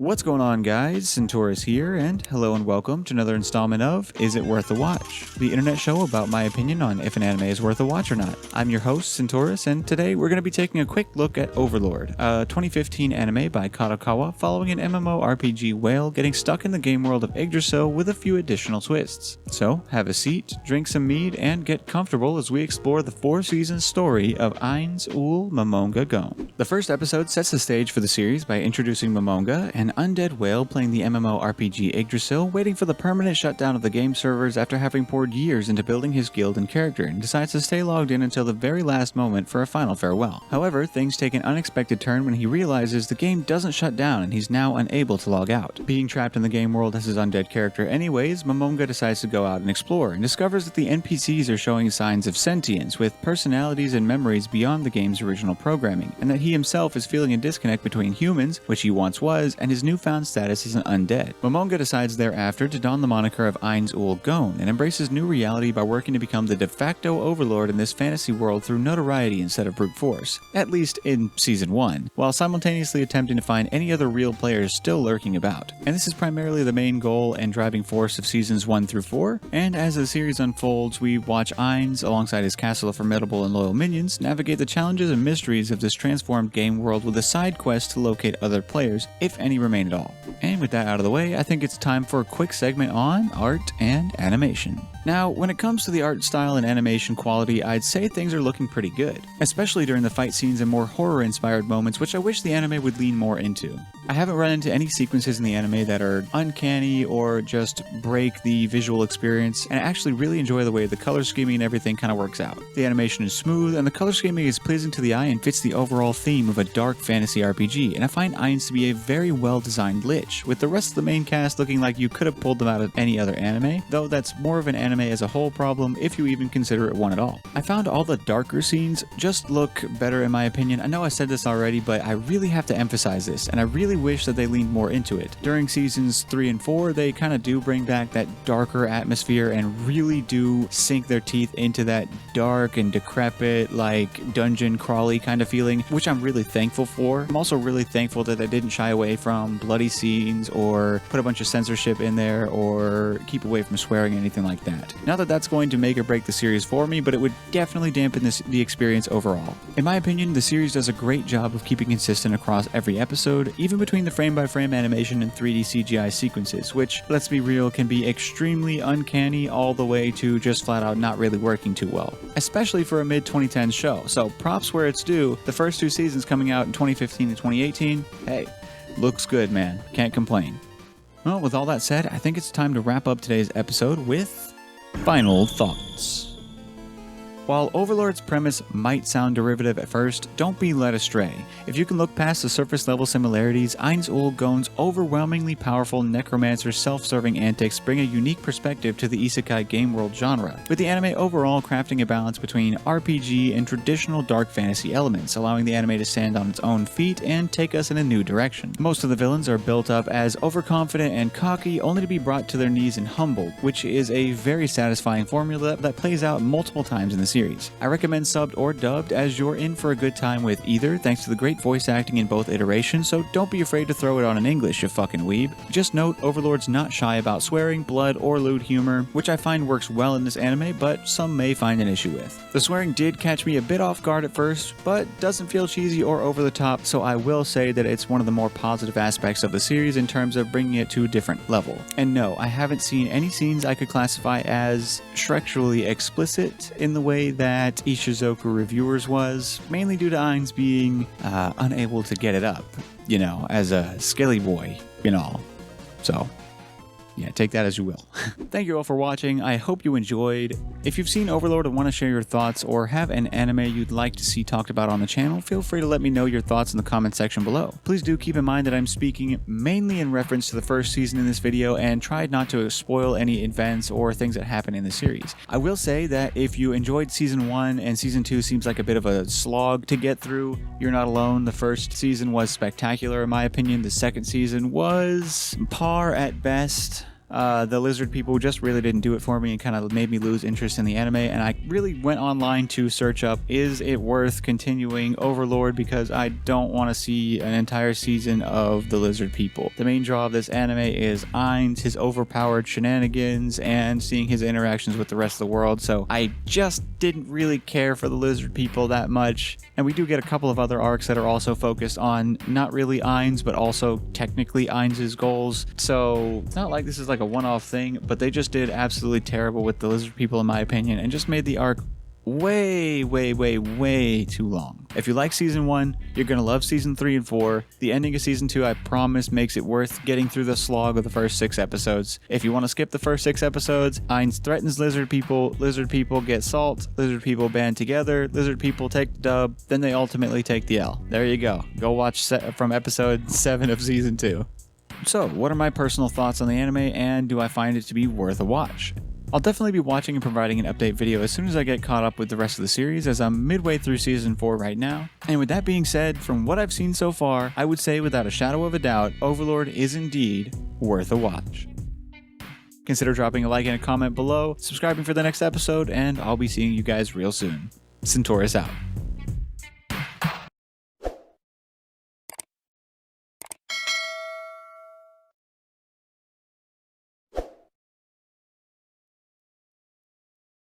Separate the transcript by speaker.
Speaker 1: What's going on, guys? Centaurus here, and hello and welcome to another installment of Is It Worth a Watch? The internet show about my opinion on if an anime is worth a watch or not. I'm your host, Centaurus, and today we're going to be taking a quick look at Overlord, a 2015 anime by Kadokawa following an MMORPG whale getting stuck in the game world of Yggdrasil with a few additional twists. So, have a seat, drink some mead, and get comfortable as we explore the 4-season story of Ainz, Ooal, Momonga Gon. The first episode sets the stage for the series by introducing Momonga, an undead whale playing the MMORPG Yggdrasil, waiting for the permanent shutdown of the game servers after having poured years into building his guild and character, and decides to stay logged in until the very last moment for a final farewell. However, things take an unexpected turn when he realizes the game doesn't shut down and he's now unable to log out. Being trapped in the game world as his undead character anyways, Momonga decides to go out and explore, and discovers that the NPCs are showing signs of sentience, with personalities and memories beyond the game's original programming, and that he himself is feeling a disconnect between humans, which he once was, and his newfound status as an undead. Momonga decides thereafter to don the moniker of Ainz Ooal Gon and embraces new reality by working to become the de facto overlord in this fantasy world through notoriety instead of brute force, at least in Season 1, while simultaneously attempting to find any other real players still lurking about. And this is primarily the main goal and driving force of Seasons 1 through 4, and as the series unfolds, we watch Ainz, alongside his castle of formidable and loyal minions, navigate the challenges and mysteries of this transformed game world with a side quest to locate other players, if any remain at all. And with that out of the way, I think it's time for a quick segment on art and animation. Now, when it comes to the art style and animation quality, I'd say things are looking pretty good, especially during the fight scenes and more horror-inspired moments, which I wish the anime would lean more into. I haven't run into any sequences in the anime that are uncanny or just break the visual experience, and I actually really enjoy the way the color scheming and everything kind of works out. The animation is smooth, and the color scheming is pleasing to the eye and fits the overall theme of a dark fantasy RPG, and I find Ainz to be a very well-designed lich, with the rest of the main cast looking like you could have pulled them out of any other anime, though that's more of an anime as a whole problem if you even consider it one at all. I found all the darker scenes just look better in my opinion. I know I said this already, but I really have to emphasize this, and I really wish that they leaned more into it. During Seasons 3 and 4, they kind of do bring back that darker atmosphere and really do sink their teeth into that dark and decrepit, like dungeon crawly kind of feeling, which I'm really thankful for. I'm also really thankful that they didn't shy away from bloody scenes or put a bunch of censorship in there or keep away from swearing or anything like that. Not that that's going to make or break the series for me, but it would definitely dampen the experience overall. In my opinion, the series does a great job of keeping consistent across every episode, even between the frame-by-frame animation and 3D CGI sequences, which, let's be real, can be extremely uncanny all the way to just flat out not really working too well, especially for a mid-2010s show. So props where it's due. The first 2 seasons coming out in 2015 and 2018, hey, looks good, man. Can't complain. Well, with all that said, I think it's time to wrap up today's episode with final thoughts. While Overlord's premise might sound derivative at first, don't be led astray. If you can look past the surface level similarities, Ainz Ooal Gon's overwhelmingly powerful necromancer self-serving antics bring a unique perspective to the Isekai game world genre, with the anime overall crafting a balance between RPG and traditional dark fantasy elements, allowing the anime to stand on its own feet and take us in a new direction. Most of the villains are built up as overconfident and cocky, only to be brought to their knees and humbled, which is a very satisfying formula that plays out multiple times in the series. I recommend subbed or dubbed, as you're in for a good time with either, thanks to the great voice acting in both iterations, so don't be afraid to throw it on in English, you fucking weeb. Just note, Overlord's not shy about swearing, blood, or lewd humor, which I find works well in this anime, but some may find an issue with. The swearing did catch me a bit off guard at first, but doesn't feel cheesy or over the top, so I will say that it's one of the more positive aspects of the series in terms of bringing it to a different level. And no, I haven't seen any scenes I could classify as sexually explicit in the way that Ishizoku Reviewers was, mainly due to Ainz being unable to get it up, you know, as a skelly boy, you know. So, yeah, take that as you will. Thank you all for watching. I hope you enjoyed. If you've seen Overlord and want to share your thoughts or have an anime you'd like to see talked about on the channel, feel free to let me know your thoughts in the comment section below. Please do keep in mind that I'm speaking mainly in reference to the first season in this video and tried not to spoil any events or things that happen in the series. I will say that if you enjoyed Season 1 and Season 2 seems like a bit of a slog to get through, you're not alone. The first season was spectacular in my opinion. The second season was par at best. The lizard people just really didn't do it for me and kind of made me lose interest in the anime, and I really went online to search up, is it worth continuing Overlord, because I don't want to see an entire season of the lizard people. The main draw of this anime is Ainz, his overpowered shenanigans, and seeing his interactions with the rest of the world, so I just didn't really care for the lizard people that much. And we do get a couple of other arcs that are also focused on not really Ainz, but also technically Ainz's goals, so it's not like this is like a one-off thing, but they just did absolutely terrible with the lizard people in my opinion, and just made the arc way too long. If you like season 1, you're gonna love season 3 and 4. The ending of season 2, I promise, makes it worth getting through the slog of the first 6 episodes. If you want to skip the first 6 episodes, Ainz threatens lizard people get salt, lizard people band together, lizard people take the dub, then they ultimately take the L. There you go. Go watch from episode 7 of season 2. So, what are my personal thoughts on the anime, and do I find it to be worth a watch? I'll definitely be watching and providing an update video as soon as I get caught up with the rest of the series, as I'm midway through season 4 right now. And with that being said, from what I've seen so far, I would say without a shadow of a doubt, Overlord is indeed worth a watch. Consider dropping a like and a comment below, subscribing for the next episode, and I'll be seeing you guys real soon. Centaurus out.